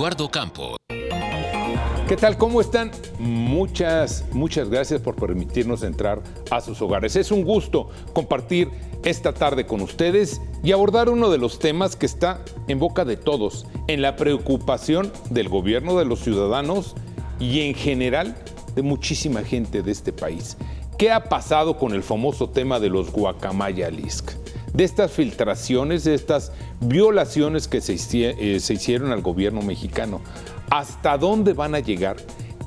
Eduardo Campos. ¿Qué tal? ¿Cómo están? Muchas gracias por permitirnos entrar a sus hogares. Es un gusto compartir esta tarde con ustedes y abordar uno de los temas que está en boca de todos, en la preocupación del gobierno, de los ciudadanos y en general de muchísima gente de este país. ¿Qué ha pasado con el famoso tema de los Guacamaya Lixq? De estas filtraciones, de estas violaciones que se hicieron al gobierno mexicano. ¿Hasta dónde van a llegar?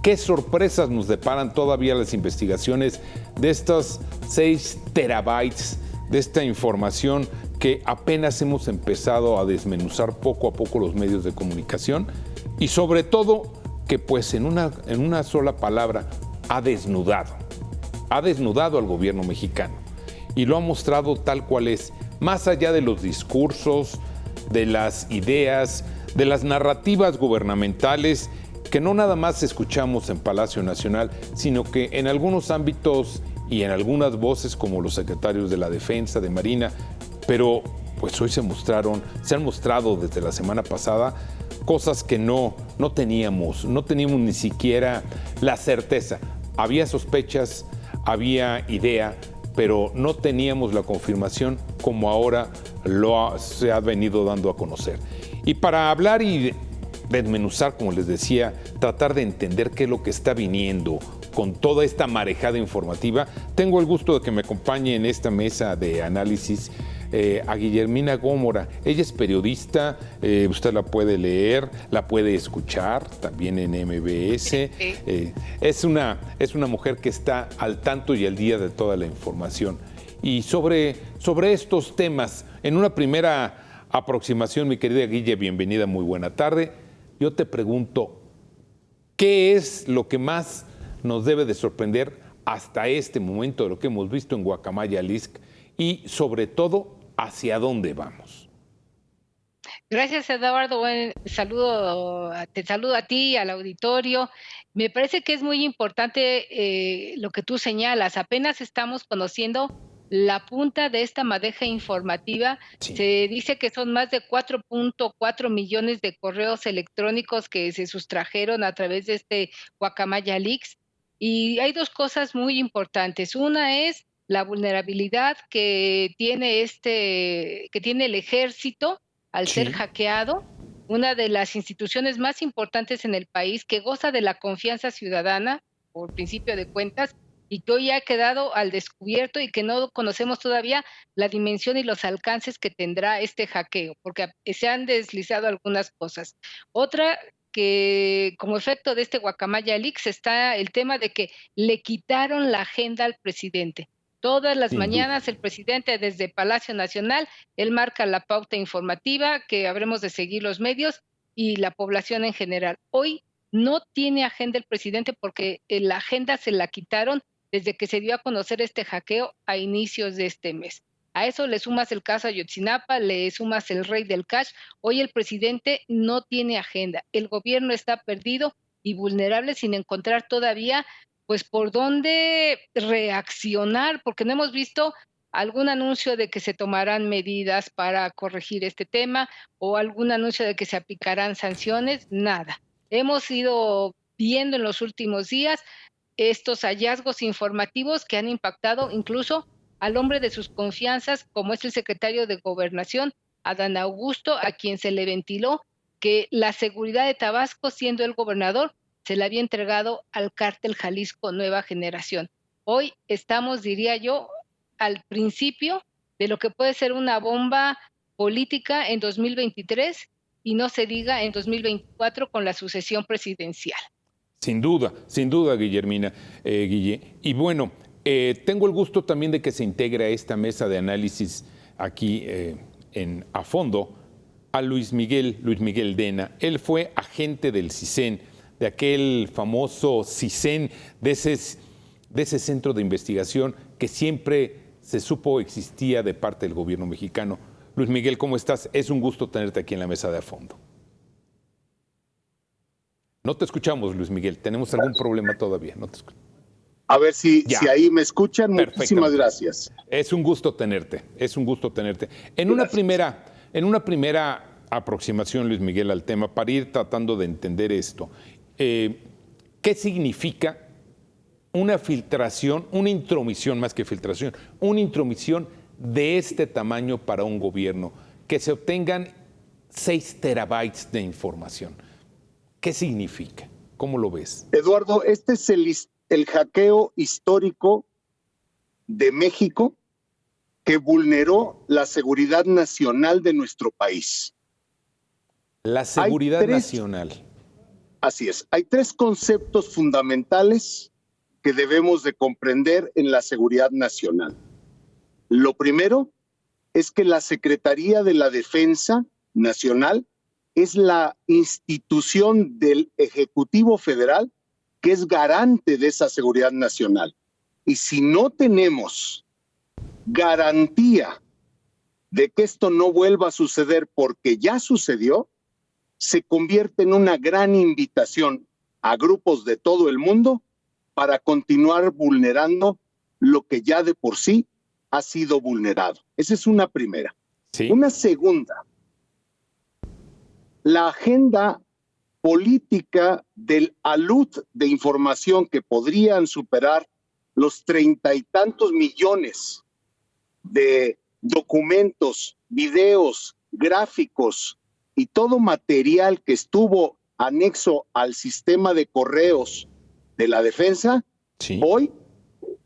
¿Qué sorpresas nos deparan todavía las investigaciones de estos 6 terabytes de esta información que apenas hemos empezado a desmenuzar poco a poco los medios de comunicación? Y sobre todo, que pues en una sola palabra, ha desnudado al gobierno mexicano. Y lo ha mostrado tal cual es, más allá de los discursos, de las ideas, de las narrativas gubernamentales que no nada más escuchamos en Palacio Nacional, sino que en algunos ámbitos y en algunas voces como los secretarios de la Defensa, de Marina, pero pues hoy se han mostrado desde la semana pasada cosas que no teníamos ni siquiera la certeza. Había sospechas, había idea, pero no teníamos la confirmación como ahora se ha venido dando a conocer. Y para hablar y desmenuzar, como les decía, tratar de entender qué es lo que está viniendo con toda esta marejada informativa, tengo el gusto de que me acompañe en esta mesa de análisis a Guillermina Gómora. Ella es periodista, usted la puede leer, la puede escuchar también en MBS. Es una mujer que está al tanto y al día de toda la información. Y sobre estos temas, en una primera aproximación, mi querida Guille, bienvenida, muy buena tarde. Yo te pregunto, ¿qué es lo que más nos debe de sorprender hasta este momento de lo que hemos visto en Guacamaya Lixq y sobre todo, hacia dónde vamos? Gracias, Eduardo. Te saludo a ti y al auditorio. Me parece que es muy importante lo que tú señalas. Apenas estamos conociendo la punta de esta madeja informativa. Sí. Se dice que son más de 4.4 millones de correos electrónicos que se sustrajeron a través de este Guacamaya Lixq. Y hay dos cosas muy importantes. Una es la vulnerabilidad que tiene el ejército al ser hackeado, una de las instituciones más importantes en el país, que goza de la confianza ciudadana, por principio de cuentas, y que hoy ha quedado al descubierto y que no conocemos todavía la dimensión y los alcances que tendrá este hackeo, porque se han deslizado algunas cosas. Otra, que como efecto de este Guacamaya Lixq está el tema de que le quitaron la agenda al presidente. Todas las mañanas el presidente desde Palacio Nacional, él marca la pauta informativa que habremos de seguir los medios y la población en general. Hoy no tiene agenda el presidente porque la agenda se la quitaron desde que se dio a conocer este hackeo a inicios de este mes. A eso le sumas el caso Ayotzinapa, le sumas el rey del cash. Hoy el presidente no tiene agenda. El gobierno está perdido y vulnerable sin encontrar todavía pues por dónde reaccionar, porque no hemos visto algún anuncio de que se tomarán medidas para corregir este tema o algún anuncio de que se aplicarán sanciones, nada. Hemos ido viendo en los últimos días estos hallazgos informativos que han impactado incluso al hombre de sus confianzas, como es el secretario de Gobernación, Adán Augusto, a quien se le ventiló que la seguridad de Tabasco, siendo el gobernador, se le había entregado al cártel Jalisco Nueva Generación. Hoy estamos, diría yo, al principio de lo que puede ser una bomba política en 2023 y no se diga en 2024 con la sucesión presidencial. Sin duda, Guillermina, Guille. Y bueno, tengo el gusto también de que se integre a esta mesa de análisis aquí a fondo a Luis Miguel Dena. Él fue agente del CISEN, de aquel famoso CISEN, de ese centro de investigación que siempre se supo existía de parte del gobierno mexicano. Luis Miguel, ¿cómo estás? Es un gusto tenerte aquí en la mesa de a fondo. No te escuchamos, Luis Miguel. ¿Tenemos algún problema todavía? No te A ver si ahí me escuchan. Muchísimas gracias. Es un gusto tenerte. En una primera aproximación, Luis Miguel, al tema para ir tratando de entender esto. ¿Qué significa una filtración, una intromisión más que filtración, una intromisión de este tamaño para un gobierno? Que se obtengan 6 terabytes de información. ¿Qué significa? ¿Cómo lo ves? Eduardo, este es el hackeo histórico de México que vulneró la seguridad nacional de nuestro país. La seguridad nacional. Así es. Hay 3 conceptos fundamentales que debemos de comprender en la seguridad nacional. Lo primero es que la Secretaría de la Defensa Nacional es la institución del Ejecutivo Federal que es garante de esa seguridad nacional. Y si no tenemos garantía de que esto no vuelva a suceder porque ya sucedió, se convierte en una gran invitación a grupos de todo el mundo para continuar vulnerando lo que ya de por sí ha sido vulnerado. Esa es una primera. Sí. Una segunda, la agenda política del alud de información que podrían superar los 30 y tantos millones de documentos, videos, gráficos y todo material que estuvo anexo al sistema de correos de la defensa, sí, hoy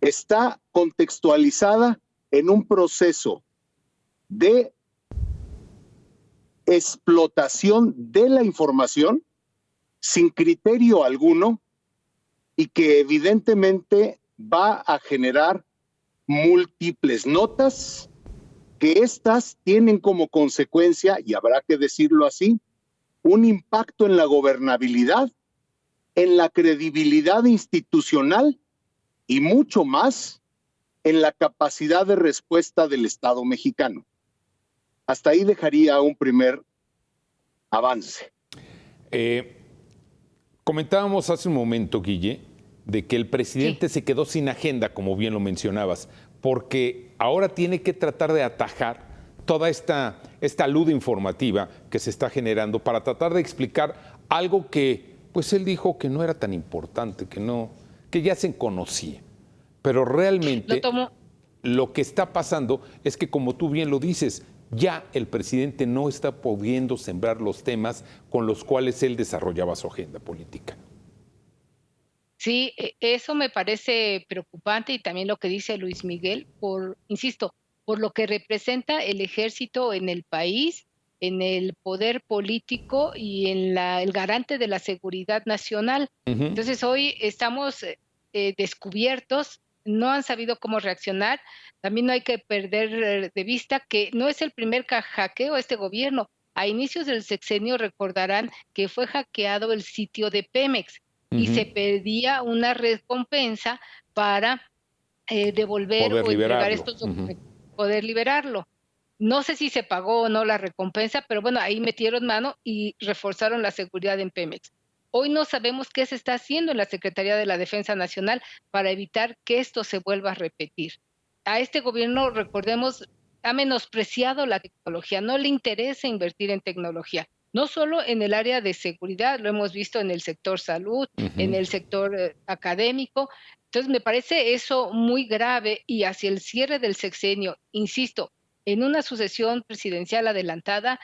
está contextualizada en un proceso de explotación de la información sin criterio alguno y que evidentemente va a generar múltiples notas que estas tienen como consecuencia, y habrá que decirlo así, un impacto en la gobernabilidad, en la credibilidad institucional y mucho más en la capacidad de respuesta del Estado mexicano. Hasta ahí dejaría un primer avance. Comentábamos hace un momento, Guille, de que el presidente se quedó sin agenda, como bien lo mencionabas, porque ahora tiene que tratar de atajar toda esta luz informativa que se está generando para tratar de explicar algo que, pues él dijo que no era tan importante, que ya se conocía. Pero realmente lo que está pasando es que, como tú bien lo dices, ya el presidente no está pudiendo sembrar los temas con los cuales él desarrollaba su agenda política. Sí, eso me parece preocupante y también lo que dice Luis Miguel, insisto, por lo que representa el ejército en el país, en el poder político y en el garante de la seguridad nacional. Uh-huh. Entonces hoy estamos descubiertos, no han sabido cómo reaccionar. También no hay que perder de vista que no es el primer hackeo a este gobierno. A inicios del sexenio recordarán que fue hackeado el sitio de Pemex y se pedía una recompensa para devolver o entregar estos documentos, poder liberarlo. No sé si se pagó o no la recompensa, pero bueno, ahí metieron mano y reforzaron la seguridad en Pemex. Hoy no sabemos qué se está haciendo en la Secretaría de la Defensa Nacional para evitar que esto se vuelva a repetir. A este gobierno, recordemos, ha menospreciado la tecnología, no le interesa invertir en tecnología, no solo en el área de seguridad, lo hemos visto en el sector salud, en el sector académico. Entonces, me parece eso muy grave y hacia el cierre del sexenio, insisto, en una sucesión presidencial adelantada,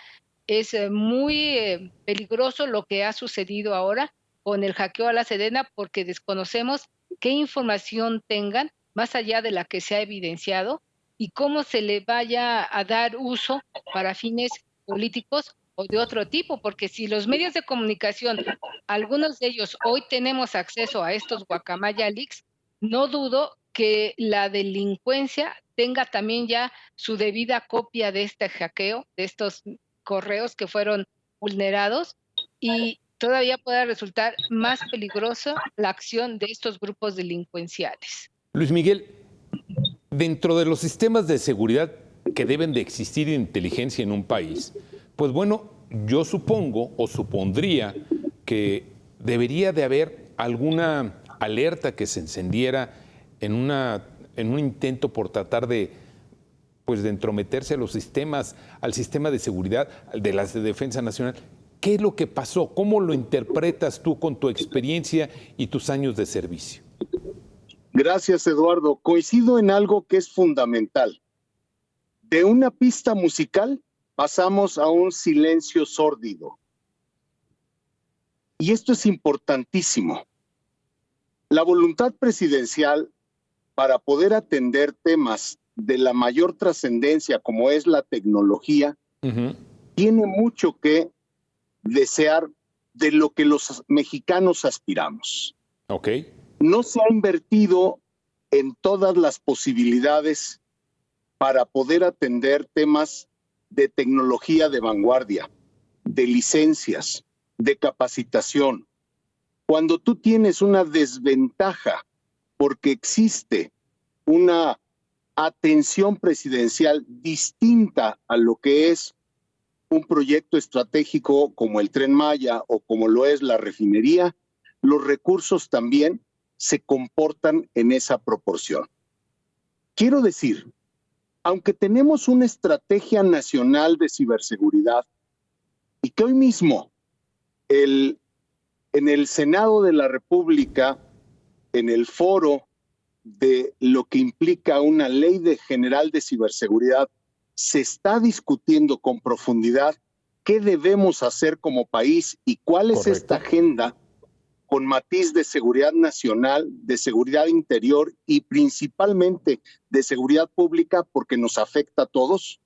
es muy peligroso lo que ha sucedido ahora con el hackeo a la Sedena porque desconocemos qué información tengan más allá de la que se ha evidenciado y cómo se le vaya a dar uso para fines políticos o de otro tipo, porque si los medios de comunicación, algunos de ellos hoy tenemos acceso a estos Guacamaya Leaks, no dudo que la delincuencia tenga también ya su debida copia de este hackeo, de estos correos que fueron vulnerados y todavía pueda resultar más peligrosa la acción de estos grupos delincuenciales. Luis Miguel, dentro de los sistemas de seguridad que deben de existir en inteligencia en un país, pues bueno, yo supongo o supondría que debería de haber alguna alerta que se encendiera en un intento por tratar de pues de entrometerse a los sistemas, al sistema de seguridad, de la Defensa Nacional. ¿Qué es lo que pasó? ¿Cómo lo interpretas tú con tu experiencia y tus años de servicio? Gracias, Eduardo. Coincido en algo que es fundamental. De una pista musical pasamos a un silencio sórdido. Y esto es importantísimo. La voluntad presidencial para poder atender temas de la mayor trascendencia como es la tecnología, tiene mucho que desear de lo que los mexicanos aspiramos. Okay. No se ha invertido en todas las posibilidades para poder atender temas de tecnología de vanguardia, de licencias, de capacitación. Cuando tú tienes una desventaja porque existe una atención presidencial distinta a lo que es un proyecto estratégico como el Tren Maya o como lo es la refinería, los recursos también se comportan en esa proporción. Quiero decir, aunque tenemos una estrategia nacional de ciberseguridad y que hoy mismo en el Senado de la República, en el foro de lo que implica una ley general de ciberseguridad, se está discutiendo con profundidad qué debemos hacer como país y cuál es esta agenda con matiz de seguridad nacional, de seguridad interior y principalmente de seguridad pública porque nos afecta a todos.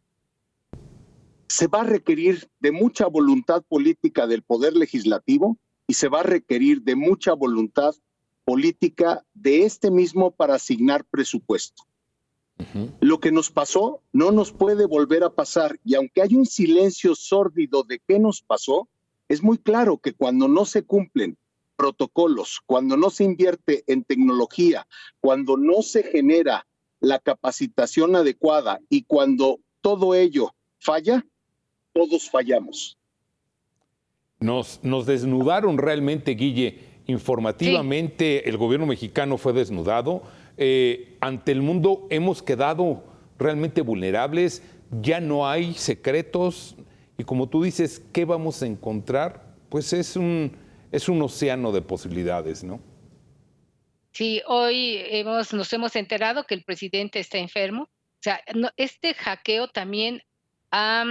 Se va a requerir de mucha voluntad política del Poder Legislativo y se va a requerir de mucha voluntad política de este mismo para asignar presupuesto. Lo que nos pasó no nos puede volver a pasar y aunque hay un silencio sórdido de qué nos pasó, es muy claro que cuando no se cumplen protocolos, cuando no se invierte en tecnología, cuando no se genera la capacitación adecuada y cuando todo ello falla, todos fallamos. Nos desnudaron realmente, Guille. Informativamente, sí. El gobierno mexicano fue desnudado. Ante el mundo hemos quedado realmente vulnerables. Ya no hay secretos. Y como tú dices, ¿qué vamos a encontrar? Pues es un océano de posibilidades, ¿no? Sí, hoy nos hemos enterado que el presidente está enfermo. O sea, este hackeo también ha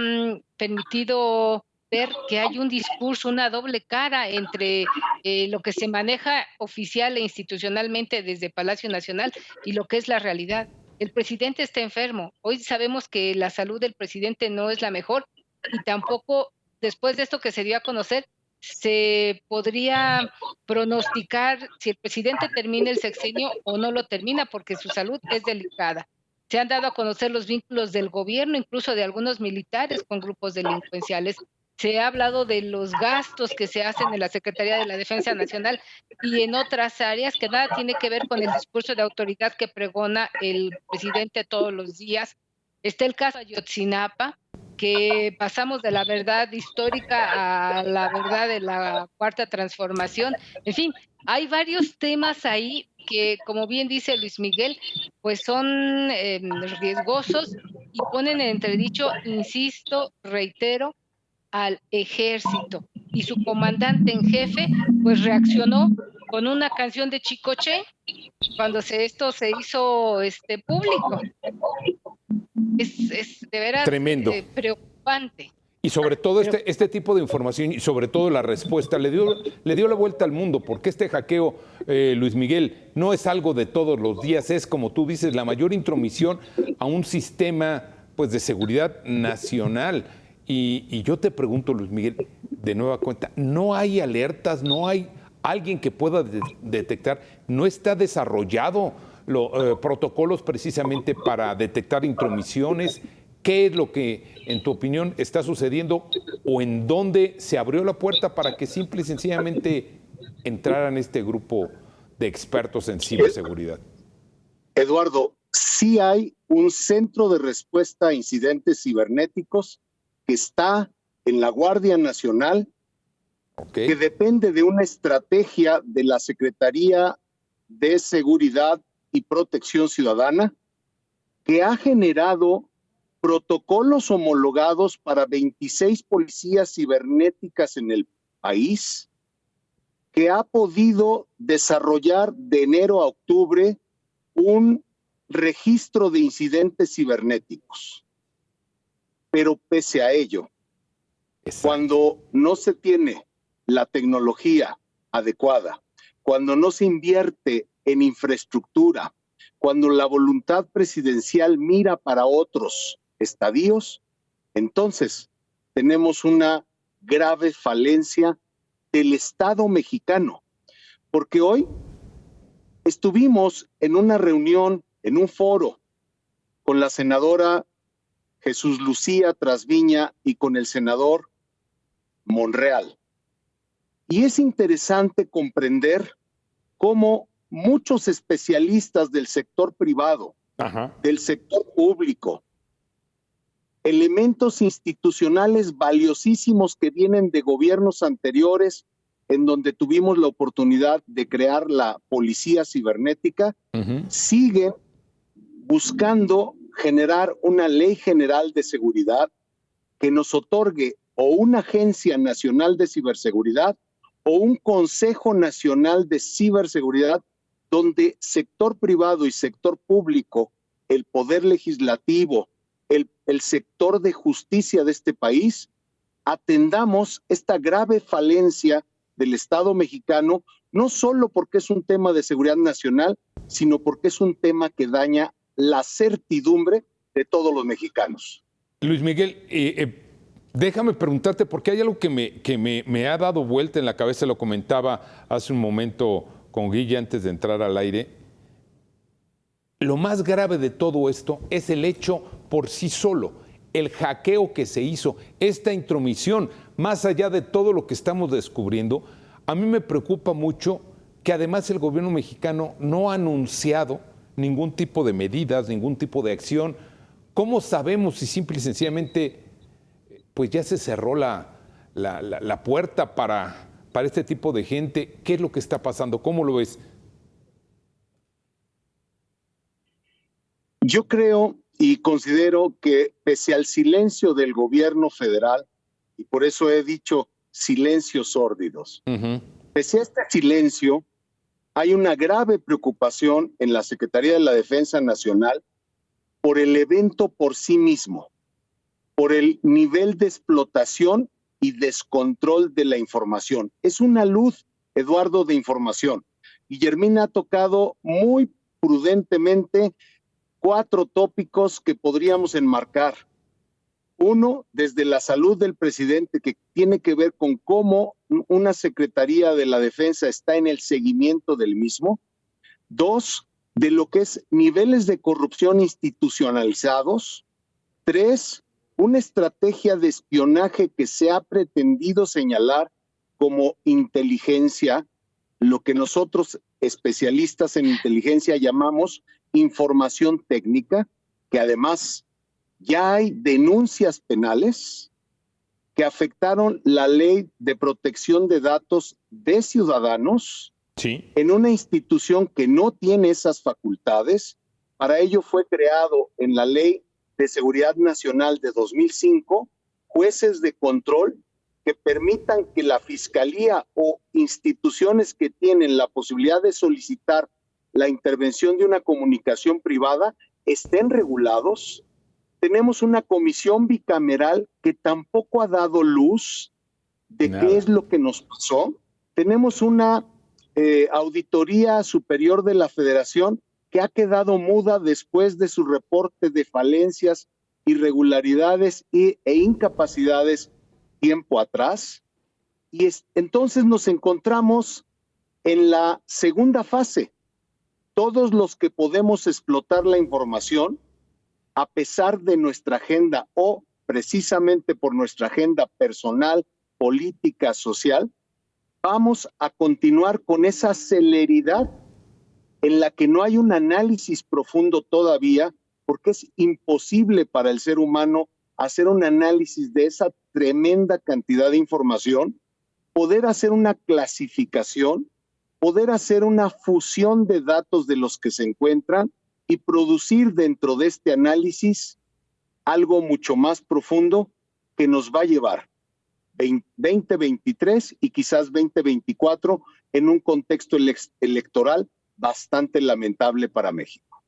permitido ver que hay un discurso, una doble cara entre lo que se maneja oficial e institucionalmente desde Palacio Nacional y lo que es la realidad. El presidente está enfermo. Hoy sabemos que la salud del presidente no es la mejor y tampoco, después de esto que se dio a conocer, se podría pronosticar si el presidente termina el sexenio o no lo termina, porque su salud es delicada. Se han dado a conocer los vínculos del gobierno, incluso de algunos militares con grupos delincuenciales. Se ha hablado de los gastos que se hacen en la Secretaría de la Defensa Nacional y en otras áreas que nada tiene que ver con el discurso de autoridad que pregona el presidente todos los días. Está el caso Ayotzinapa, que pasamos de la verdad histórica a la verdad de la Cuarta Transformación. En fin, hay varios temas ahí que, como bien dice Luis Miguel, pues son riesgosos y ponen en entredicho, insisto, reitero, al ejército. Y su comandante en jefe, pues reaccionó con una canción de Chicoche cuando esto se hizo público. Es de veras tremendo, preocupante. Y sobre todo este tipo de información y sobre todo la respuesta le dio la vuelta al mundo, porque este hackeo, Luis Miguel, no es algo de todos los días, es, como tú dices, la mayor intromisión a un sistema pues de seguridad nacional. Y yo te pregunto, Luis Miguel, de nueva cuenta, ¿no hay alertas, no hay alguien que pueda detectar, no está desarrollado protocolos precisamente para detectar intromisiones? ¿Qué es lo que, en tu opinión, está sucediendo o en dónde se abrió la puerta para que simple y sencillamente entraran este grupo de expertos en ciberseguridad? Eduardo, sí hay un centro de respuesta a incidentes cibernéticos que está en la Guardia Nacional, que depende de una estrategia de la Secretaría de Seguridad y Protección Ciudadana, que ha generado protocolos homologados para 26 policías cibernéticas en el país, que ha podido desarrollar de enero a octubre un registro de incidentes cibernéticos. Pero pese a ello, cuando no se tiene la tecnología adecuada, cuando no se invierte en infraestructura, cuando la voluntad presidencial mira para otros estadios, entonces tenemos una grave falencia del Estado mexicano. Porque hoy estuvimos en una reunión, en un foro, con la senadora Jesús Lucía Trasviña y con el senador Monreal. Y es interesante comprender cómo muchos especialistas del sector privado, del sector público, elementos institucionales valiosísimos que vienen de gobiernos anteriores, en donde tuvimos la oportunidad de crear la policía cibernética, siguen buscando generar una ley general de seguridad que nos otorgue o una agencia nacional de ciberseguridad o un Consejo Nacional de Ciberseguridad, donde sector privado y sector público, el poder legislativo, el sector de justicia de este país, atendamos esta grave falencia del Estado mexicano, no solo porque es un tema de seguridad nacional, sino porque es un tema que daña la certidumbre de todos los mexicanos. Luis Miguel, déjame preguntarte, porque hay algo que me ha dado vuelta en la cabeza, lo comentaba hace un momento con Guille antes de entrar al aire. Lo más grave de todo esto es el hecho por sí solo, el hackeo que se hizo, esta intromisión, más allá de todo lo que estamos descubriendo. A mí me preocupa mucho que además el gobierno mexicano no ha anunciado ningún tipo de medidas, ningún tipo de acción. ¿Cómo sabemos si simple y sencillamente pues ya se cerró la puerta para este tipo de gente? ¿Qué es lo que está pasando? ¿Cómo lo ves? Yo creo y considero que pese al silencio del gobierno federal, y por eso he dicho silencios sórdidos, pese a este silencio, hay una grave preocupación en la Secretaría de la Defensa Nacional por el evento por sí mismo, por el nivel de explotación y descontrol de la información. Es una luz, Eduardo, de información. Guillermina ha tocado muy prudentemente 4 tópicos que podríamos enmarcar. Uno, desde la salud del presidente, que tiene que ver con cómo una Secretaría de la Defensa está en el seguimiento del mismo. 2, de lo que es niveles de corrupción institucionalizados. 3, una estrategia de espionaje que se ha pretendido señalar como inteligencia, lo que nosotros especialistas en inteligencia llamamos información técnica, que además ya hay denuncias penales que afectaron la ley de protección de datos de ciudadanos en una institución que no tiene esas facultades. Para ello fue creado en la Ley de Seguridad Nacional de 2005 jueces de control que permitan que la Fiscalía o instituciones que tienen la posibilidad de solicitar la intervención de una comunicación privada estén regulados. Tenemos una comisión bicameral que tampoco ha dado luz de qué es lo que nos pasó. Tenemos una auditoría superior de la Federación que ha quedado muda después de su reporte de falencias, irregularidades e incapacidades tiempo atrás. Y entonces nos encontramos en la segunda fase. Todos los que podemos explotar la información, a pesar de nuestra agenda o precisamente por nuestra agenda personal, política, social, vamos a continuar con esa celeridad en la que no hay un análisis profundo todavía, porque es imposible para el ser humano hacer un análisis de esa tremenda cantidad de información, poder hacer una clasificación, poder hacer una fusión de datos de los que se encuentran y producir dentro de este análisis algo mucho más profundo que nos va a llevar 2023 y quizás 2024 en un contexto electoral bastante lamentable para México.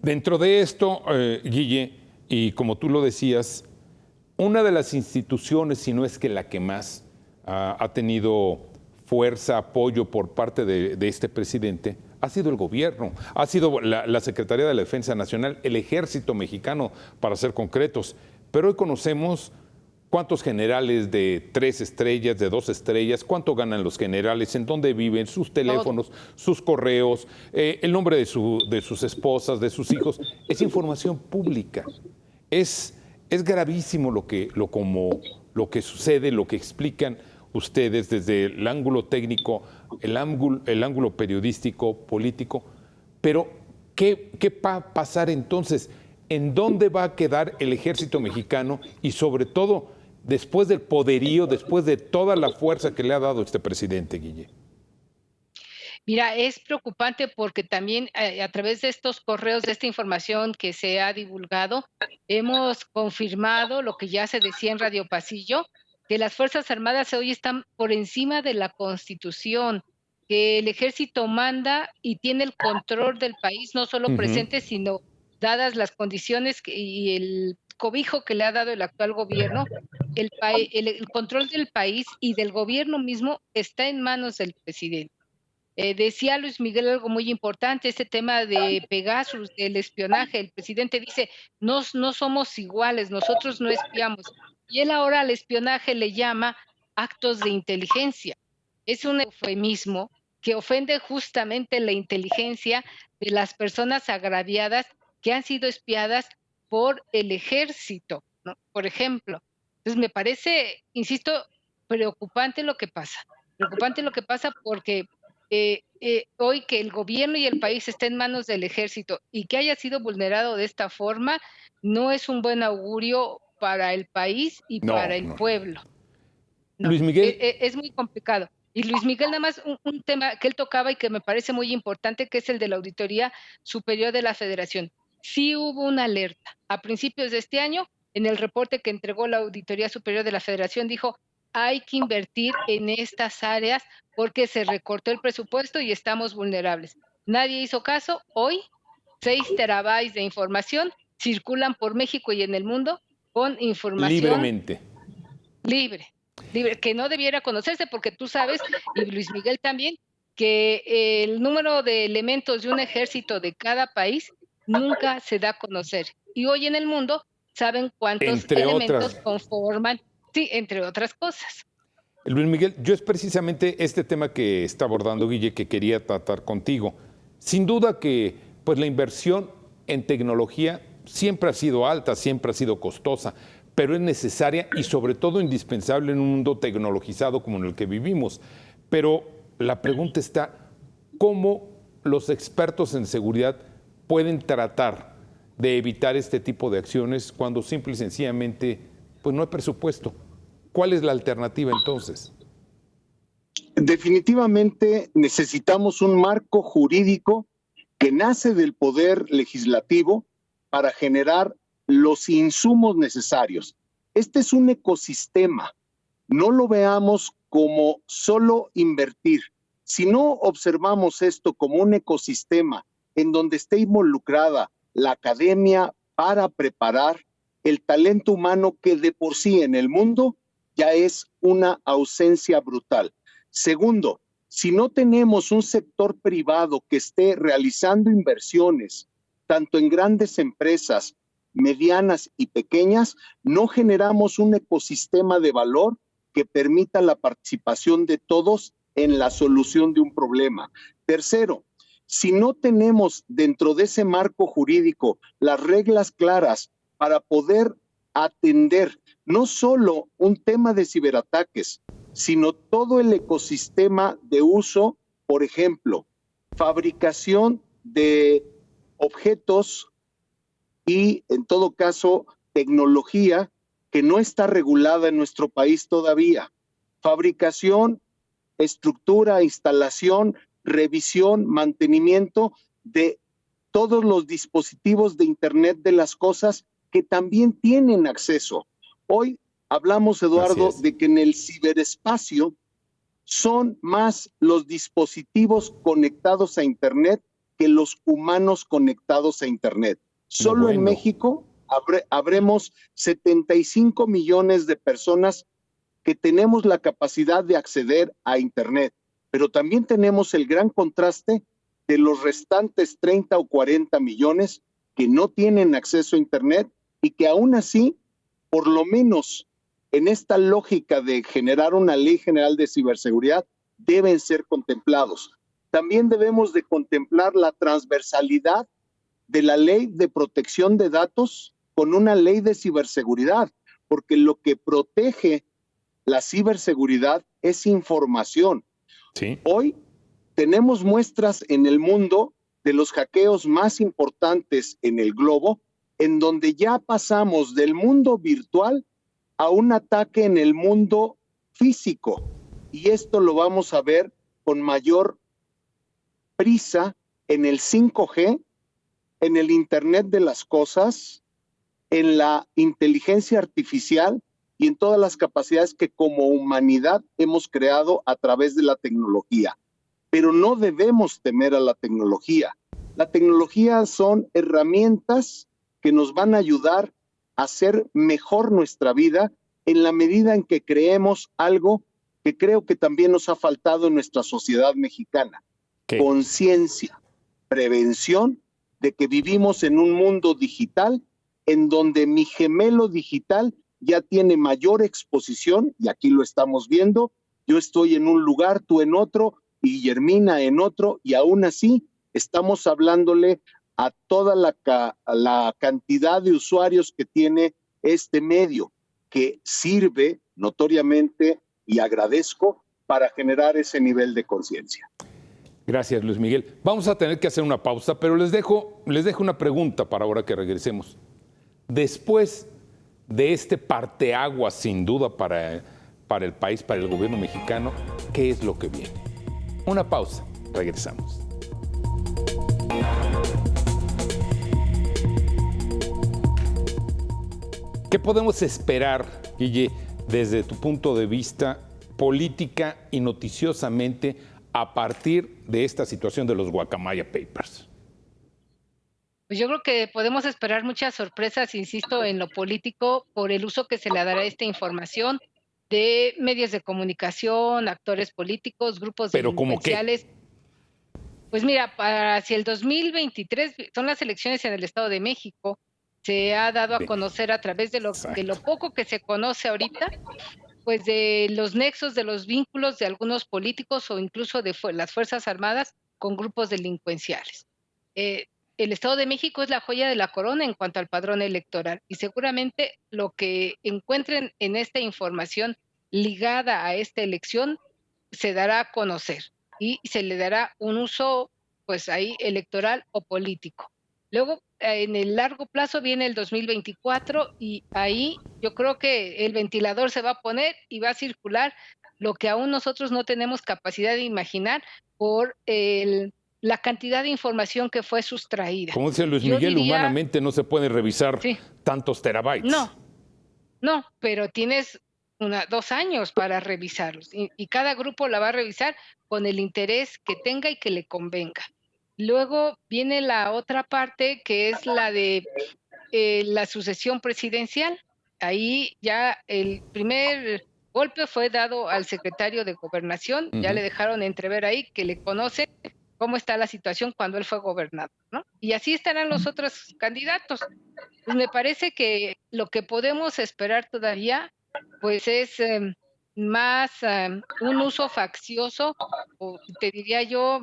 Dentro de esto, Guille, y como tú lo decías, una de las instituciones, si no es que la que más ha tenido fuerza, apoyo por parte de este presidente, ha sido el gobierno, ha sido la Secretaría de la Defensa Nacional, el Ejército Mexicano, para ser concretos. Pero hoy conocemos cuántos generales de 3 estrellas, de 2 estrellas, cuánto ganan los generales, en dónde viven, sus teléfonos, sus correos, el nombre de sus esposas, de sus hijos. Es información pública. Es gravísimo lo que sucede, lo que explican ustedes desde el ángulo técnico, el ángulo periodístico, político. Pero, ¿qué va a pasar entonces? ¿En dónde va a quedar el ejército mexicano? Y sobre todo, después del poderío, después de toda la fuerza que le ha dado este presidente, Guille. Mira, es preocupante porque también a través de estos correos, de esta información que se ha divulgado, hemos confirmado lo que ya se decía en Radio Pasillo, que las Fuerzas Armadas hoy están por encima de la Constitución, que el ejército manda y tiene el control del país, no solo presente, sino dadas las condiciones y el cobijo que le ha dado el actual gobierno, el control del país y del gobierno mismo está en manos del presidente. Decía Luis Miguel algo muy importante, este tema de Pegasus, del espionaje. El presidente dice, no somos iguales, nosotros no espiamos. Y él ahora al espionaje le llama actos de inteligencia. Es un eufemismo que ofende justamente la inteligencia de las personas agraviadas que han sido espiadas por el ejército, ¿no? Por ejemplo. Entonces me parece, insisto, preocupante lo que pasa. Preocupante lo que pasa porque hoy que el gobierno y el país esté en manos del ejército y que haya sido vulnerado de esta forma, no es un buen augurio para el país y para el pueblo. No, Luis Miguel. Es muy complicado. Y Luis Miguel, nada más un tema que él tocaba y que me parece muy importante, que es el de la Auditoría Superior de la Federación. Sí hubo una alerta. A principios de este año, en el reporte que entregó la Auditoría Superior de la Federación, dijo, hay que invertir en estas áreas porque se recortó el presupuesto y estamos vulnerables. Nadie hizo caso. Hoy, 6 terabytes de información circulan por México y en el mundo con información libremente. Libre, que no debiera conocerse porque tú sabes, y Luis Miguel también, que el número de elementos de un ejército de cada país nunca se da a conocer. Y hoy en el mundo saben cuántos elementos conforman, sí, entre otras cosas. Luis Miguel, yo es precisamente este tema que está abordando Guille que quería tratar contigo. Sin duda que pues la inversión en tecnología siempre ha sido alta, siempre ha sido costosa, pero es necesaria y sobre todo indispensable en un mundo tecnologizado como en el que vivimos. Pero la pregunta está, ¿cómo los expertos en seguridad pueden tratar de evitar este tipo de acciones cuando simple y sencillamente pues no hay presupuesto? ¿Cuál es la alternativa entonces? Definitivamente necesitamos un marco jurídico que nace del poder legislativo para generar los insumos necesarios. Este es un ecosistema. No lo veamos como solo invertir. Si no observamos esto como un ecosistema en donde esté involucrada la academia para preparar el talento humano que de por sí en el mundo ya es una ausencia brutal. Segundo, si no tenemos un sector privado que esté realizando inversiones, tanto en grandes empresas, medianas y pequeñas, no generamos un ecosistema de valor que permita la participación de todos en la solución de un problema. Tercero, si no tenemos dentro de ese marco jurídico las reglas claras para poder atender no solo un tema de ciberataques, sino todo el ecosistema de uso, por ejemplo, fabricación de objetos y, en todo caso, tecnología que no está regulada en nuestro país todavía. Fabricación, estructura, instalación, revisión, mantenimiento de todos los dispositivos de Internet de las cosas que también tienen acceso. Hoy hablamos, Eduardo, de que en el ciberespacio son más los dispositivos conectados a Internet que los humanos conectados a Internet. Solo en México habremos 75 millones de personas que tenemos la capacidad de acceder a Internet, pero también tenemos el gran contraste de los restantes 30 o 40 millones que no tienen acceso a Internet y que aún así, por lo menos en esta lógica de generar una ley general de ciberseguridad, deben ser contemplados. También debemos de contemplar la transversalidad de la ley de protección de datos con una ley de ciberseguridad, porque lo que protege la ciberseguridad es información. Sí. Hoy tenemos muestras en el mundo de los hackeos más importantes en el globo, en donde ya pasamos del mundo virtual a un ataque en el mundo físico. Y esto lo vamos a ver con mayor prisa en el 5G, en el Internet de las cosas, en la inteligencia artificial y en todas las capacidades que como humanidad hemos creado a través de la tecnología. Pero no debemos temer a la tecnología. La tecnología son herramientas que nos van a ayudar a hacer mejor nuestra vida en la medida en que creemos algo que creo que también nos ha faltado en nuestra sociedad mexicana. Conciencia, prevención de que vivimos en un mundo digital en donde mi gemelo digital ya tiene mayor exposición, y aquí lo estamos viendo. Yo estoy en un lugar, tú en otro, y Guillermina en otro, y aún así estamos hablándole a toda la cantidad de usuarios que tiene este medio, que sirve notoriamente, y agradezco, para generar ese nivel de conciencia. Gracias, Luis Miguel. Vamos a tener que hacer una pausa, pero les dejo una pregunta para ahora que regresemos. Después de este parteaguas, sin duda, para el país, para el gobierno mexicano, ¿qué es lo que viene? Una pausa, regresamos. ¿Qué podemos esperar, Guille, desde tu punto de vista política y noticiosamente a partir de esta situación de los Guacamaya Papers? Pues yo creo que podemos esperar muchas sorpresas, insisto, en lo político, por el uso que se le dará a esta información de medios de comunicación, actores políticos, grupos ¿Pero cómo qué? delincuenciales. Pues mira, hacia el 2023 son las elecciones en el Estado de México. Se ha dado a conocer a través de lo poco que se conoce ahorita, pues de los nexos, de los vínculos de algunos políticos o incluso de las Fuerzas Armadas con grupos delincuenciales. El Estado de México es la joya de la corona en cuanto al padrón electoral, y seguramente lo que encuentren en esta información ligada a esta elección se dará a conocer y se le dará un uso, pues ahí, electoral o político. Luego, en el largo plazo viene el 2024 y ahí yo creo que el ventilador se va a poner y va a circular lo que aún nosotros no tenemos capacidad de imaginar por la cantidad de información que fue sustraída. Como dice Luis Miguel, humanamente no se puede revisar tantos terabytes. No, pero tienes 2 años para revisarlos y cada grupo la va a revisar con el interés que tenga y que le convenga. Luego viene la otra parte, que es la de la sucesión presidencial. Ahí ya el primer golpe fue dado al secretario de Gobernación. Ya le dejaron entrever ahí que le conoce cómo está la situación cuando él fue gobernador, ¿no? Y así estarán los otros candidatos. Pues me parece que lo que podemos esperar todavía, pues es más un uso faccioso, o te diría yo,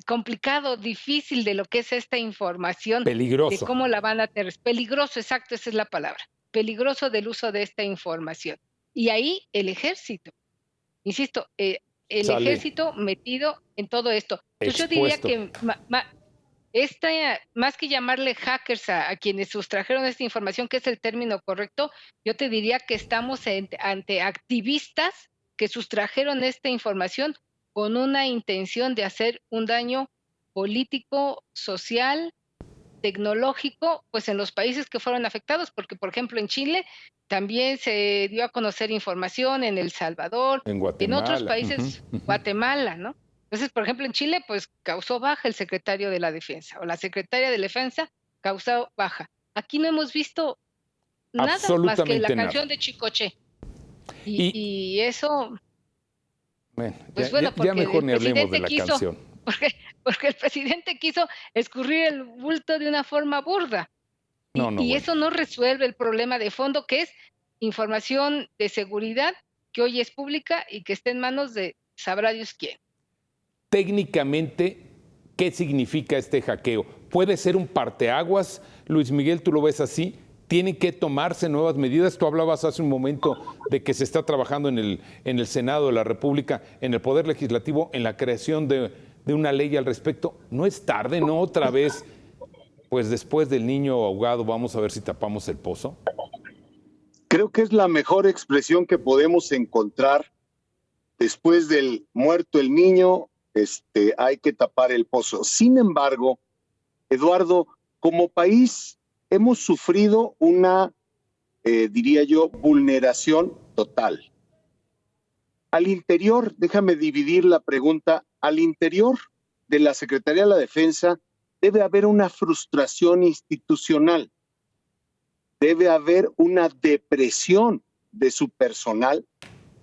complicado, difícil de lo que es esta información. Peligroso. De cómo la van a tener. Peligroso, exacto, esa es la palabra. Peligroso del uso de esta información. Y ahí el ejército, insisto, el ejército metido en todo esto. Entonces yo diría que más que llamarle hackers a quienes sustrajeron esta información, que es el término correcto, yo te diría que estamos ante activistas que sustrajeron esta información con una intención de hacer un daño político, social tecnológico, pues en los países que fueron afectados, porque por ejemplo en Chile también se dio a conocer información, en El Salvador, En en otros Guatemala. países, Guatemala, ¿no? Entonces, por ejemplo, en Chile, pues causó baja el secretario de la Defensa o la secretaria de Defensa causó baja. Aquí no hemos visto nada más que la Absolutamente nada. canción de Chicoche. Y, Y eso, bueno, pues bueno, ya porque mejor el ni hablemos de presidente la quiso, canción. porque el presidente quiso escurrir el bulto de una forma burda. No, no, Y bueno. eso no resuelve el problema de fondo, que es información de seguridad que hoy es pública y que está en manos de sabrá Dios quién. Técnicamente, ¿qué significa este hackeo? ¿Puede ser un parteaguas? Luis Miguel, ¿tú lo ves así? ¿Tienen que tomarse nuevas medidas? Tú hablabas hace un momento de que se está trabajando en el Senado de la República, en el Poder Legislativo, en la creación de una ley al respecto. ¿No es tarde, no otra vez? Pues después del niño ahogado, vamos a ver si tapamos el pozo. Creo que es la mejor expresión que podemos encontrar. Después del muerto el niño, hay que tapar el pozo. Sin embargo, Eduardo, como país hemos sufrido una, diría yo, vulneración total. Al interior, déjame dividir la pregunta, al interior de la Secretaría de la Defensa debe haber una frustración institucional, debe haber una depresión de su personal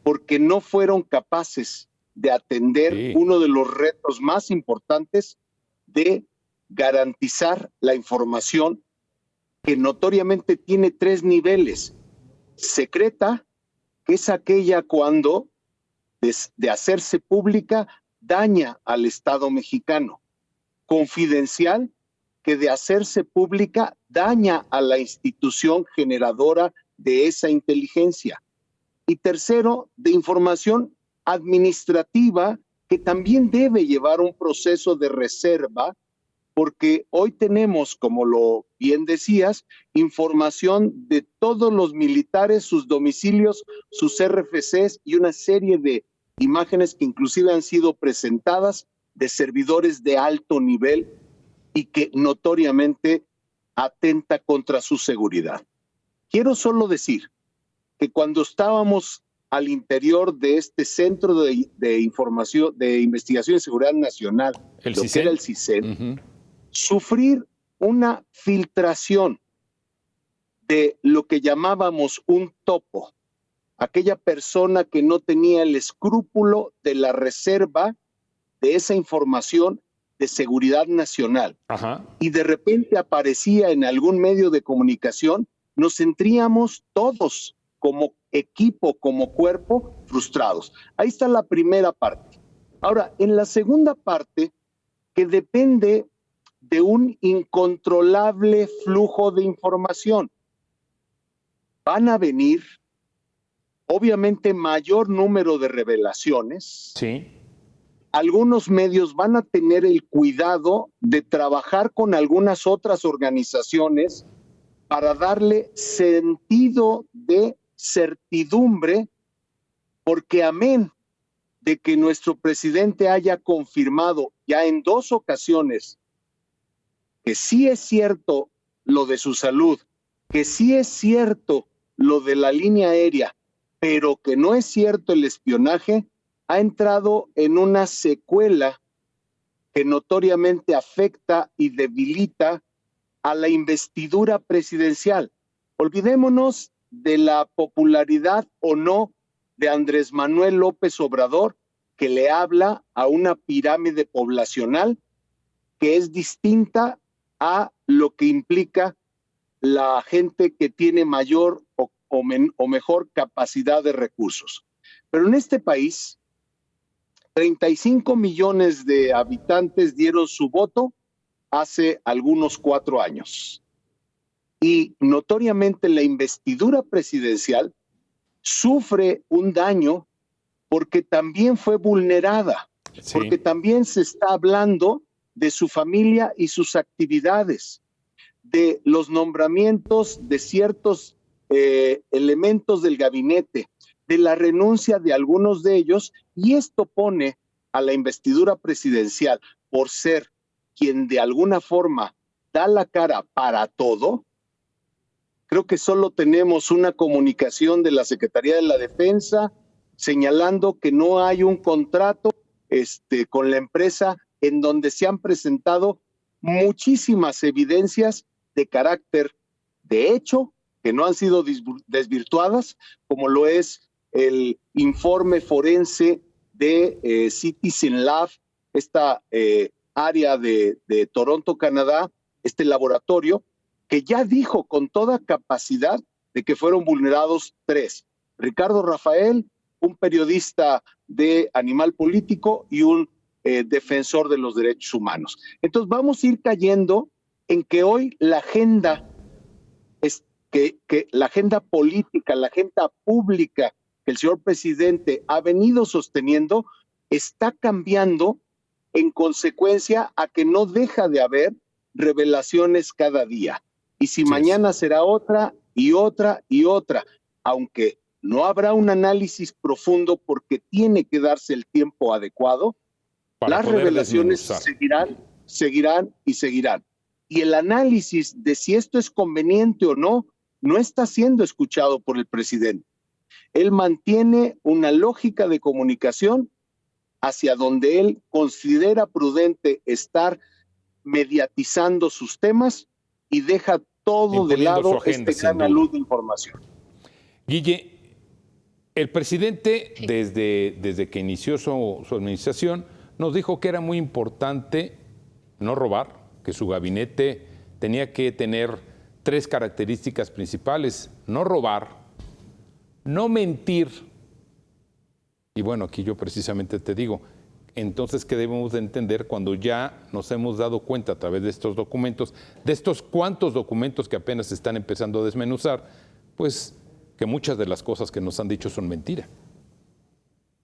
porque no fueron capaces de atender uno de los retos más importantes de garantizar la información que notoriamente tiene 3 niveles. Secreta, que es aquella cuando de hacerse pública daña al Estado mexicano. Confidencial, que de hacerse pública daña a la institución generadora de esa inteligencia. Y tercero, de información administrativa, que también debe llevar un proceso de reserva, porque hoy tenemos, como lo bien decías, información de todos los militares, sus domicilios, sus RFCs y una serie de imágenes que inclusive han sido presentadas de servidores de alto nivel y que notoriamente atenta contra su seguridad. Quiero solo decir que cuando estábamos al interior de este Centro de Información, de Investigación y Seguridad Nacional, lo que era el CISEN, sufrir una filtración de lo que llamábamos un topo, aquella persona que no tenía el escrúpulo de la reserva de esa información de seguridad nacional. Y de repente aparecía en algún medio de comunicación, nos sentíamos todos como equipo, como cuerpo, frustrados. Ahí está la primera parte. Ahora, en la segunda parte, que depende de un incontrolable flujo de información, van a venir, obviamente, mayor número de revelaciones. Sí. Algunos medios van a tener el cuidado de trabajar con algunas otras organizaciones para darle sentido de certidumbre, porque amén de que nuestro presidente haya confirmado ya en 2 ocasiones que sí es cierto lo de su salud, que sí es cierto lo de la línea aérea, pero que no es cierto el espionaje, ha entrado en una secuela que notoriamente afecta y debilita a la investidura presidencial. Olvidémonos de la popularidad o no de Andrés Manuel López Obrador, que le habla a una pirámide poblacional que es distinta a lo que implica la gente que tiene mayor o mejor capacidad de recursos. Pero en este país, 35 millones de habitantes dieron su voto hace algunos 4 años. Y notoriamente la investidura presidencial sufre un daño porque también fue vulnerada, porque también se está hablando de su familia y sus actividades, de los nombramientos de ciertos elementos del gabinete, de la renuncia de algunos de ellos, y esto pone a la investidura presidencial, por ser quien de alguna forma da la cara para todo. Creo que solo tenemos una comunicación de la Secretaría de la Defensa señalando que no hay un contrato con la empresa, en donde se han presentado muchísimas evidencias de carácter de hecho que no han sido desvirtuadas, como lo es el informe forense de Citizen Lab, esta área de Toronto, Canadá, este laboratorio, que ya dijo con toda capacidad de que fueron vulnerados 3. Ricardo Rafael, un periodista de Animal Político y un defensor de los derechos humanos. Entonces vamos a ir cayendo en que hoy la agenda que la agenda política, la agenda pública que el señor presidente ha venido sosteniendo está cambiando en consecuencia a que no deja de haber revelaciones cada día. Y si mañana será otra y otra y otra, aunque no habrá un análisis profundo porque tiene que darse el tiempo adecuado, las revelaciones seguirán y seguirán. Y el análisis de si esto es conveniente o no, no está siendo escuchado por el presidente. Él mantiene una lógica de comunicación hacia donde él considera prudente estar mediatizando sus temas y deja todo de lado gran luz de información. Guille, el presidente desde que inició su administración nos dijo que era muy importante no robar, que su gabinete tenía que tener 3 características principales: no robar, no mentir. Y bueno, aquí yo precisamente te digo, entonces, ¿qué debemos de entender cuando ya nos hemos dado cuenta a través de estos documentos, de estos cuantos documentos que apenas se están empezando a desmenuzar, pues que muchas de las cosas que nos han dicho son mentira?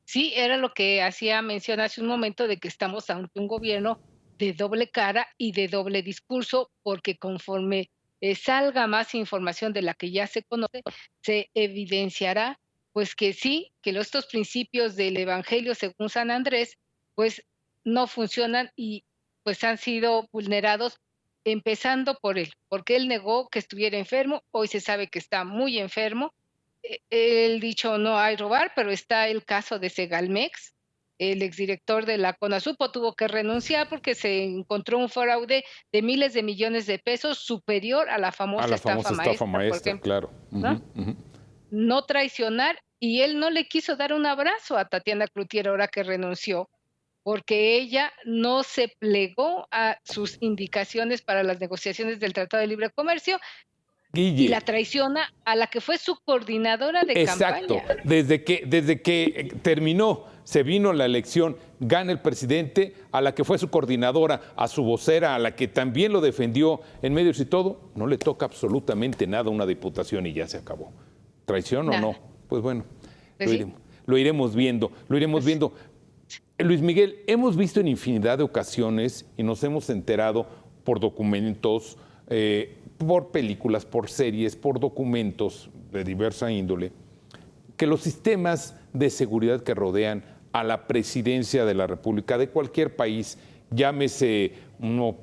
Sí, era lo que hacía mención hace un momento, de que estamos ante un gobierno de doble cara y de doble discurso, porque conforme salga más información de la que ya se conoce, se evidenciará pues que sí, que estos principios del Evangelio según San Andrés pues no funcionan y pues han sido vulnerados, empezando por él, porque él negó que estuviera enfermo. Hoy se sabe que está muy enfermo. Él dicho no hay robar, pero está el caso de Segalmex. El exdirector de la CONASUPO tuvo que renunciar porque se encontró un fraude de miles de millones de pesos superior a la famosa estafa maestra, claro. ¿no? No traicionar, y él no le quiso dar un abrazo a Tatiana Cloutier ahora que renunció, porque ella no se plegó a sus indicaciones para las negociaciones del Tratado de Libre Comercio. Guille. Y la traiciona a la que fue su coordinadora de campaña. Exacto, desde que terminó, se vino la elección, gana el presidente, a la que fue su coordinadora, a su vocera, a la que también lo defendió en medios y todo, no le toca absolutamente nada a una diputación y ya se acabó. ¿Traición o no? Pues bueno, pues lo iremos viendo, Luis Miguel, hemos visto en infinidad de ocasiones y nos hemos enterado por documentos, por películas, por series, por documentos de diversa índole, que los sistemas de seguridad que rodean a la presidencia de la República de cualquier país, llámese uno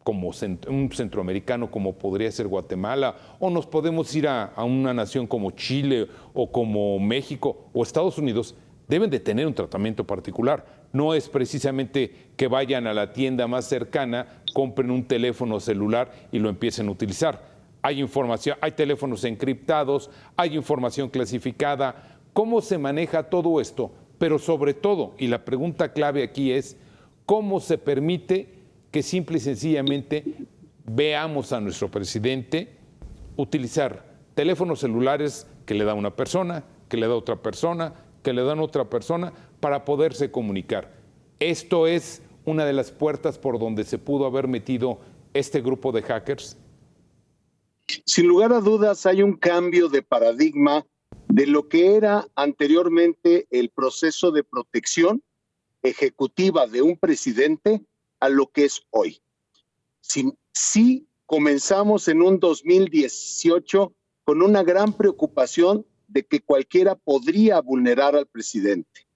como un centroamericano como podría ser Guatemala, o nos podemos ir a una nación como Chile o como México o Estados Unidos, deben de tener un tratamiento particular. No es precisamente que vayan a la tienda más cercana, compren un teléfono celular y lo empiecen a utilizar. Hay información, hay teléfonos encriptados, hay información clasificada. ¿Cómo se maneja todo esto? Pero sobre todo, y la pregunta clave aquí es, ¿cómo se permite que simple y sencillamente veamos a nuestro presidente utilizar teléfonos celulares que le da una persona, que le da otra persona, que le dan otra persona para poderse comunicar? ¿Esto es una de las puertas por donde se pudo haber metido este grupo de hackers? Sin lugar a dudas, hay un cambio de paradigma de lo que era anteriormente el proceso de protección ejecutiva de un presidente a lo que es hoy. Sí comenzamos en un 2018 con una gran preocupación de que cualquiera podría vulnerar al presidente.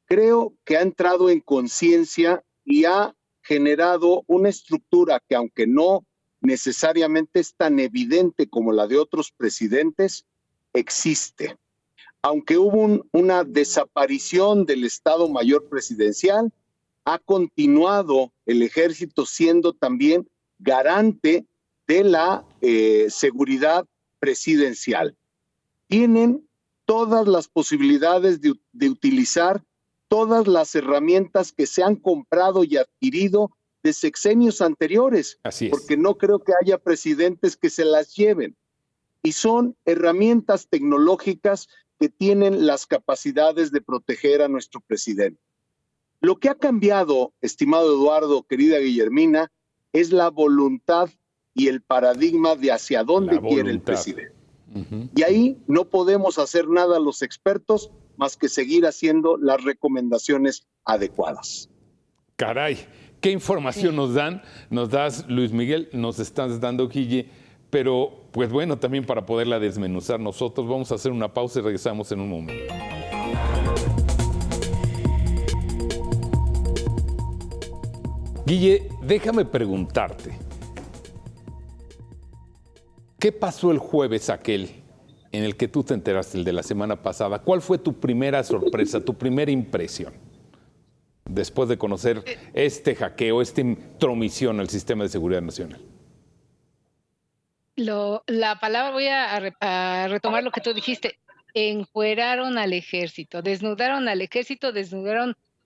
Creo que ha entrado en conciencia y ha generado una estructura que, aunque no necesariamente es tan evidente como la de otros presidentes, existe. Aunque hubo una desaparición del Estado Mayor Presidencial, ha continuado el ejército siendo también garante de la seguridad presidencial. Tienen todas las posibilidades de utilizar todas las herramientas que se han comprado y adquirido de sexenios anteriores, porque no creo que haya presidentes que se las lleven. Y son herramientas tecnológicas que tienen las capacidades de proteger a nuestro presidente. Lo que ha cambiado, estimado Eduardo, querida Guillermina, es la voluntad y el paradigma de hacia dónde quiere el presidente. Y ahí no podemos hacer nada los expertos más que seguir haciendo las recomendaciones adecuadas. Caray, ¿qué información nos dan? Nos das, Luis Miguel, nos estás dando, Guille, pero pues bueno, también para poderla desmenuzar nosotros, vamos a hacer una pausa y regresamos en un momento. Guille, déjame preguntarte, ¿qué pasó el jueves aquel en el que tú te enteraste, el de la semana pasada? ¿Cuál fue tu primera sorpresa, tu primera impresión después de conocer este hackeo, esta intromisión al sistema de seguridad nacional? La palabra, voy a retomar lo que tú dijiste, encueraron al ejército, desnudaron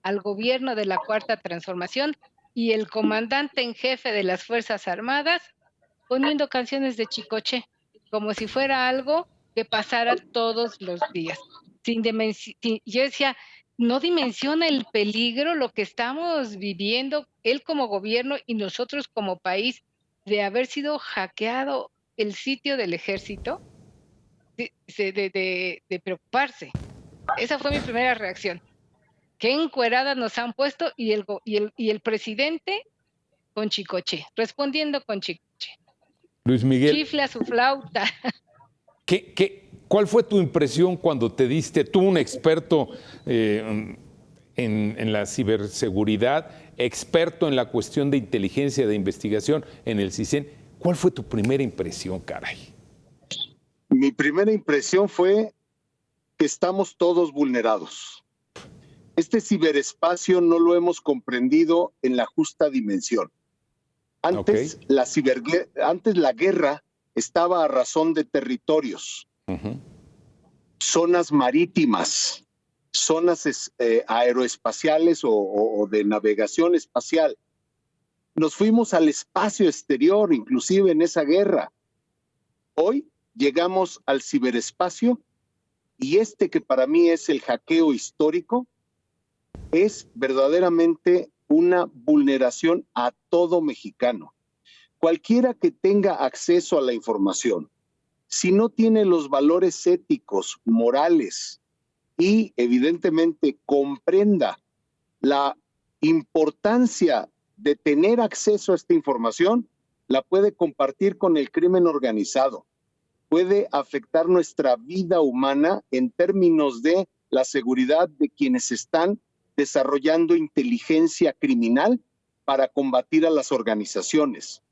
al gobierno de la Cuarta Transformación y el comandante en jefe de las Fuerzas Armadas poniendo canciones de Chicoche, como si fuera algo que pasara todos los días. Yo decía, no dimensiona el peligro, lo que estamos viviendo, él como gobierno y nosotros como país, de haber sido hackeado el sitio del ejército, de preocuparse. Esa fue mi primera reacción. Qué encuerada nos han puesto y el presidente con Chicoche, respondiendo con Chicoche. Luis Miguel. Chifla su flauta. ¿Cuál fue tu impresión cuando te diste, tú un experto en la ciberseguridad, experto en la cuestión de inteligencia de investigación en el CISEN? ¿Cuál fue tu primera impresión, caray? Mi primera impresión fue que estamos todos vulnerados. Este ciberespacio no lo hemos comprendido en la justa dimensión. Antes, la guerra estaba a razón de territorios, zonas marítimas, zonas aeroespaciales o de navegación espacial. Nos fuimos al espacio exterior, inclusive en esa guerra. Hoy llegamos al ciberespacio y que para mí es el hackeo histórico, es verdaderamente una vulneración a todo mexicano. Cualquiera que tenga acceso a la información, si no tiene los valores éticos, morales y evidentemente comprenda la importancia de tener acceso a esta información, la puede compartir con el crimen organizado. Puede afectar nuestra vida humana en términos de la seguridad de quienes están desarrollando inteligencia criminal para combatir a las organizaciones.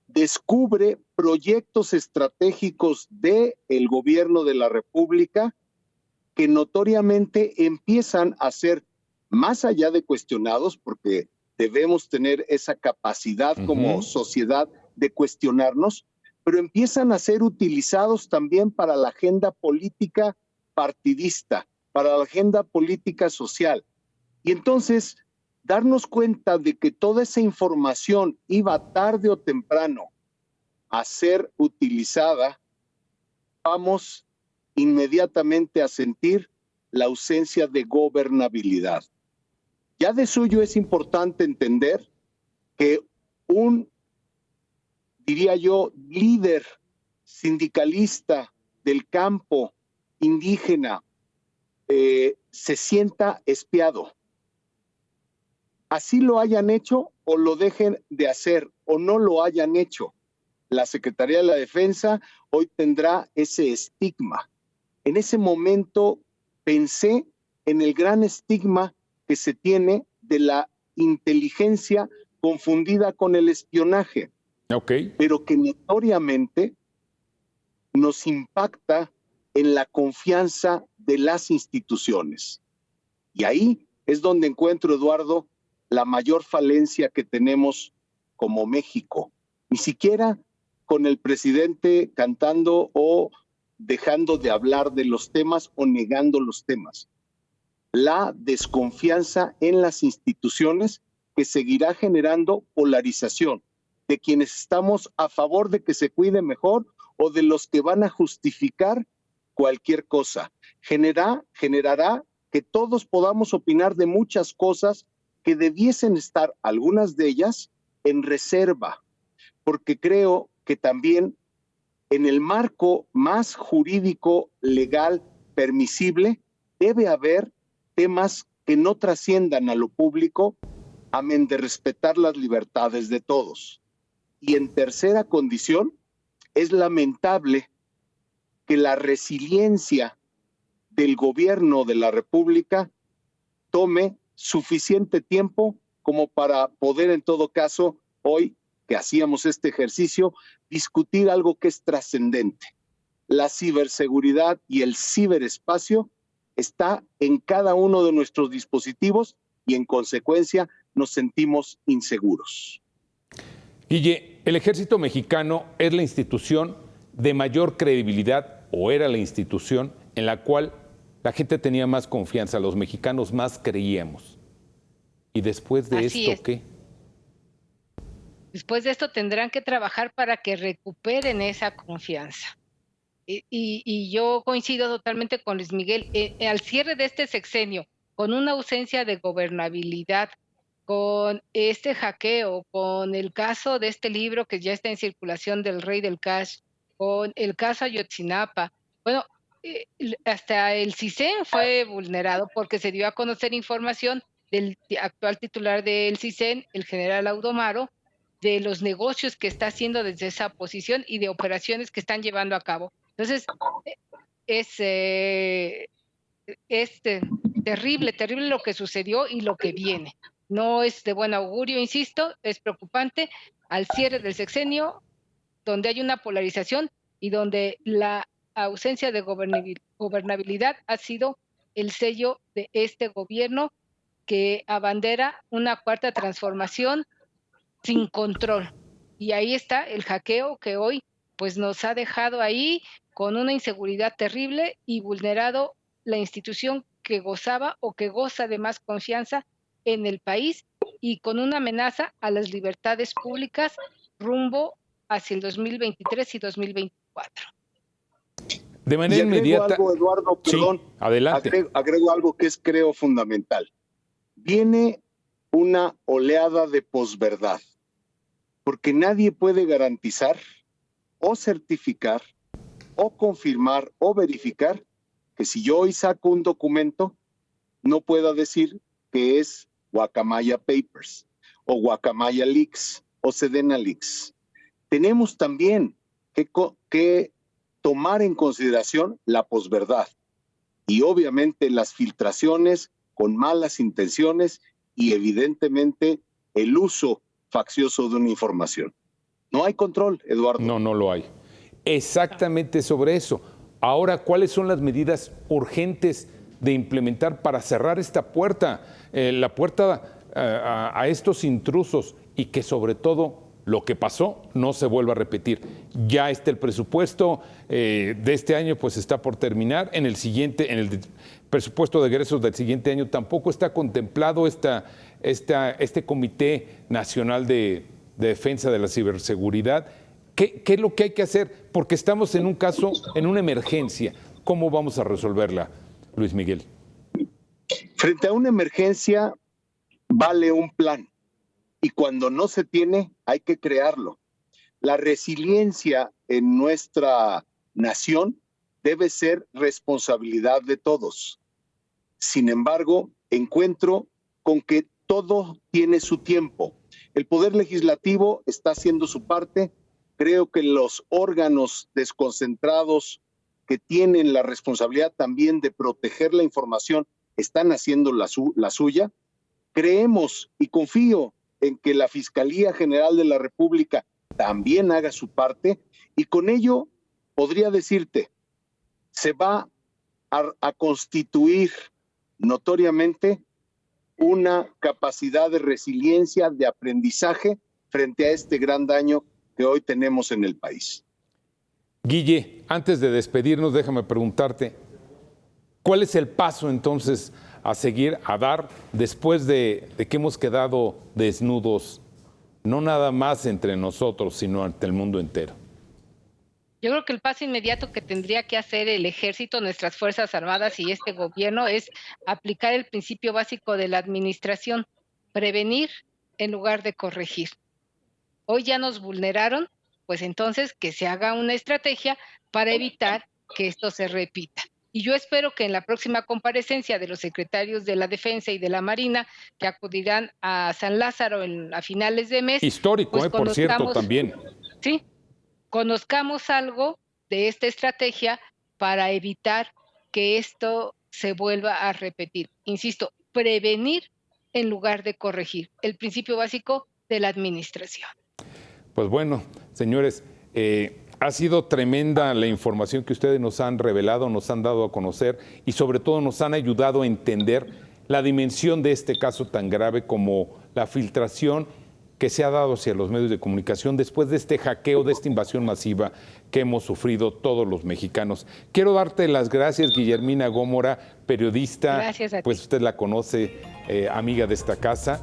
Descubre proyectos estratégicos del gobierno de la República que notoriamente empiezan a ser más allá de cuestionados, porque debemos tener esa capacidad como sociedad de cuestionarnos, pero empiezan a ser utilizados también para la agenda política partidista, para la agenda política social. Y entonces, darnos cuenta de que toda esa información iba tarde o temprano a ser utilizada, vamos inmediatamente a sentir la ausencia de gobernabilidad. Ya de suyo es importante entender que diría yo, líder sindicalista del campo indígena se sienta espiado. Así lo hayan hecho o lo dejen de hacer o no lo hayan hecho, la Secretaría de la Defensa hoy tendrá ese estigma. En ese momento pensé en el gran estigma que se tiene de la inteligencia confundida con el espionaje. pero que notoriamente nos impacta en la confianza de las instituciones. Y ahí es donde encuentro, Eduardo, la mayor falencia que tenemos como México. Ni siquiera con el presidente cantando o dejando de hablar de los temas o negando los temas. La desconfianza en las instituciones que seguirá generando polarización de quienes estamos a favor de que se cuide mejor o de los que van a justificar cualquier cosa. Generará que todos podamos opinar de muchas cosas que debiesen estar, algunas de ellas, en reserva, porque creo que también en el marco más jurídico, legal, permisible, debe haber temas que no trasciendan a lo público, amén de respetar las libertades de todos. Y en tercera condición, es lamentable que la resiliencia del gobierno de la República tome suficiente tiempo como para poder, en todo caso, hoy que hacíamos este ejercicio, discutir algo que es trascendente. La ciberseguridad y el ciberespacio está en cada uno de nuestros dispositivos y, en consecuencia, nos sentimos inseguros. Guille, el Ejército Mexicano es la institución de mayor credibilidad, o era la institución en la cual la gente tenía más confianza, los mexicanos más creíamos. ¿Y después de esto qué? Después de esto tendrán que trabajar para que recuperen esa confianza. Y yo coincido totalmente con Luis Miguel. Al cierre de este sexenio, con una ausencia de gobernabilidad, con este hackeo, con el caso de este libro que ya está en circulación del Rey del Cash, con el caso Ayotzinapa, bueno, hasta el CISEN fue vulnerado porque se dio a conocer información del actual titular del CISEN, el general Audomaro, de los negocios que está haciendo desde esa posición y de operaciones que están llevando a cabo. Entonces, es terrible lo que sucedió y lo que viene. No es de buen augurio, insisto, es preocupante al cierre del sexenio, donde hay una polarización y donde la ausencia de gobernabilidad ha sido el sello de este gobierno que abandera una cuarta transformación sin control. Y ahí está el hackeo que hoy pues nos ha dejado ahí con una inseguridad terrible y vulnerado la institución que gozaba o que goza de más confianza en el país y con una amenaza a las libertades públicas rumbo hacia el 2023 y 2024. De manera inmediata. Algo, Eduardo, perdón. Sí, adelante. Agrego algo que es, creo, fundamental. Viene una oleada de posverdad, porque nadie puede garantizar o certificar o confirmar o verificar que si yo hoy saco un documento, no pueda decir que es Guacamaya Papers o Guacamaya Leaks o Sedena Leaks. Tenemos también que tomar en consideración la posverdad y obviamente las filtraciones con malas intenciones y evidentemente el uso faccioso de una información. No hay control, Eduardo. No lo hay. Exactamente sobre eso. Ahora, ¿cuáles son las medidas urgentes de implementar para cerrar esta puerta, la puerta a estos intrusos y que sobre todo lo que pasó no se vuelva a repetir? Ya está el presupuesto de este año, pues está por terminar. En el presupuesto de egresos del siguiente año tampoco está contemplado este Comité Nacional de Defensa de la Ciberseguridad. ¿Qué es lo que hay que hacer? Porque estamos en un caso, en una emergencia. ¿Cómo vamos a resolverla, Luis Miguel? Frente a una emergencia vale un plan y cuando no se tiene hay que crearlo. La resiliencia en nuestra nación debe ser responsabilidad de todos. Sin embargo, encuentro con que todo tiene su tiempo. El Poder Legislativo está haciendo su parte. Creo que los órganos desconcentrados que tienen la responsabilidad también de proteger la información están haciendo la suya. Creemos y confío en que la Fiscalía General de la República también haga su parte, y con ello podría decirte, se va a constituir notoriamente una capacidad de resiliencia, de aprendizaje frente a este gran daño que hoy tenemos en el país. Guille, antes de despedirnos, déjame preguntarte, ¿cuál es el paso entonces a seguir, a dar, después de que hemos quedado desnudos, no nada más entre nosotros, sino ante el mundo entero? Yo creo que el paso inmediato que tendría que hacer el ejército, nuestras Fuerzas Armadas y este gobierno es aplicar el principio básico de la administración, prevenir en lugar de corregir. Hoy ya nos vulneraron, pues entonces que se haga una estrategia para evitar que esto se repita. Y yo espero que en la próxima comparecencia de los secretarios de la Defensa y de la Marina, que acudirán a San Lázaro a finales de mes. Histórico, pues por cierto, también. Sí, conozcamos algo de esta estrategia para evitar que esto se vuelva a repetir. Insisto, prevenir en lugar de corregir. El principio básico de la administración. Pues bueno, señores, ha sido tremenda la información que ustedes nos han revelado, nos han dado a conocer y sobre todo nos han ayudado a entender la dimensión de este caso tan grave como la filtración que se ha dado hacia los medios de comunicación después de este hackeo, de esta invasión masiva que hemos sufrido todos los mexicanos. Quiero darte las gracias, Guillermina Gómora, periodista. Gracias a ti. Pues usted la conoce, amiga de esta casa.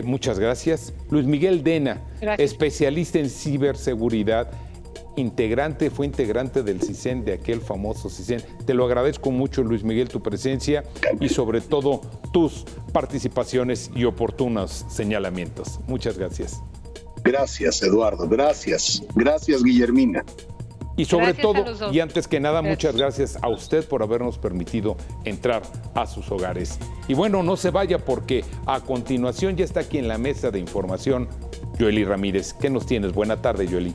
Muchas gracias. Luis Miguel Dena, Gracias. especialista en ciberseguridad, fue integrante del CISEN, de aquel famoso CISEN. Te lo agradezco mucho, Luis Miguel, tu presencia y sobre todo tus participaciones y oportunos señalamientos. Muchas gracias. Gracias, Eduardo, gracias. Gracias, Guillermina. Y sobre Gracias a los todo, dos. y antes que nada, Gracias. muchas gracias a usted por habernos permitido entrar a sus hogares. Y bueno, no se vaya porque a continuación ya está aquí en la mesa de información Yoeli Ramírez. ¿Qué nos tienes? Buena tarde, Yoeli.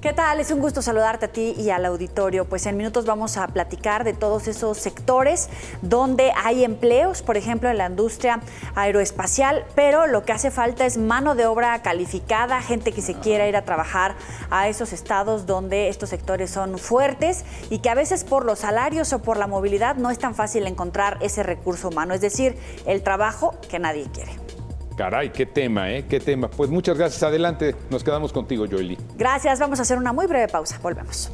¿Qué tal? Es un gusto saludarte a ti y al auditorio. Pues en minutos vamos a platicar de todos esos sectores donde hay empleos, por ejemplo, en la industria aeroespacial, pero lo que hace falta es mano de obra calificada, gente que se quiera ir a trabajar a esos estados donde estos sectores son fuertes y que a veces por los salarios o por la movilidad no es tan fácil encontrar ese recurso humano, es decir, el trabajo que nadie quiere. Caray, qué tema, ¿eh? Qué tema. Pues muchas gracias. Adelante, nos quedamos contigo, Yoeli. Gracias, vamos a hacer una muy breve pausa. Volvemos.